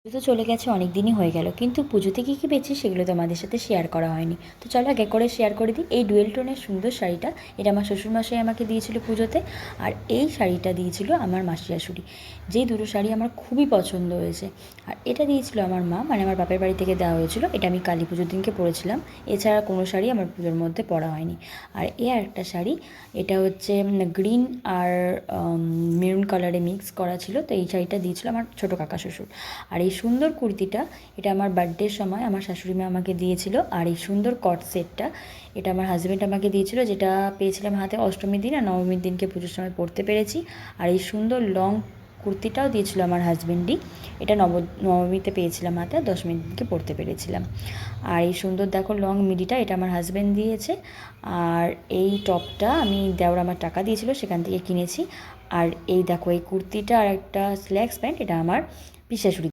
পুজো তো চলে গেছে, অনেক দিনই হয়ে গেল, কিন্তু পুজোতে কী কী পেয়েছি সেগুলো তোমাদের সাথে শেয়ার করা হয়নি। তো চলো আগে করে শেয়ার করে দিই। এই ডুয়েল টোনের সুন্দর শাড়িটা, এটা আমার শ্বশুরমশাই আমাকে দিয়েছিল পুজোতে। আর এই শাড়িটা দিয়েছিল আমার মাসি শাশুড়ি। যেই দুটো শাড়ি আমার খুবই পছন্দ হয়েছে। আর এটা দিয়েছিল আমার মা, মানে আমার বাপের বাড়ি থেকে দেওয়া হয়েছিল। এটা আমি কালী পুজোর দিনকে পরেছিলাম। এছাড়া কোনো শাড়ি আমার পুজোর মধ্যে পরা হয়নি। আর একটা শাড়ি, এটা হচ্ছে গ্রিন আর মেরুন কালারে মিক্স করা ছিল। তো এই শাড়িটা দিয়েছিল আমার ছোটো কাকা শ্বশুর। আর এই সুন্দর কুর্তিটা, এটা আমার বার্থডের সময় আমার শাশুড়ি মা আমাকে দিয়েছিল। আর এই সুন্দর কট সেটটা, এটা আমার হাজব্যান্ড আমাকে দিয়েছিল, যেটা পেয়েছিলাম হাতে অষ্টমীর দিন আর নবমীর দিনকে পুজোর সময় পরতে পেরেছি। আর এই সুন্দর লং কুর্তিটাও দিয়েছিল আমার হাজব্যান্ডই। এটা নবমীতে পেয়েছিলাম হাতে, আর দশমীর দিনকে পরতে পেরেছিলাম। আর এই সুন্দর দেখো লং মিডিটা, এটা আমার হাজব্যান্ড দিয়েছে। আর এই টপটা আমি দেওর আমার টাকা দিয়েছিল, সেখান থেকে কিনেছি। আর এই দেখো এই কুর্তিটা আর একটা স্ল্যাক্স প্যান্ট, এটা আমার পিসি শাশুড়ি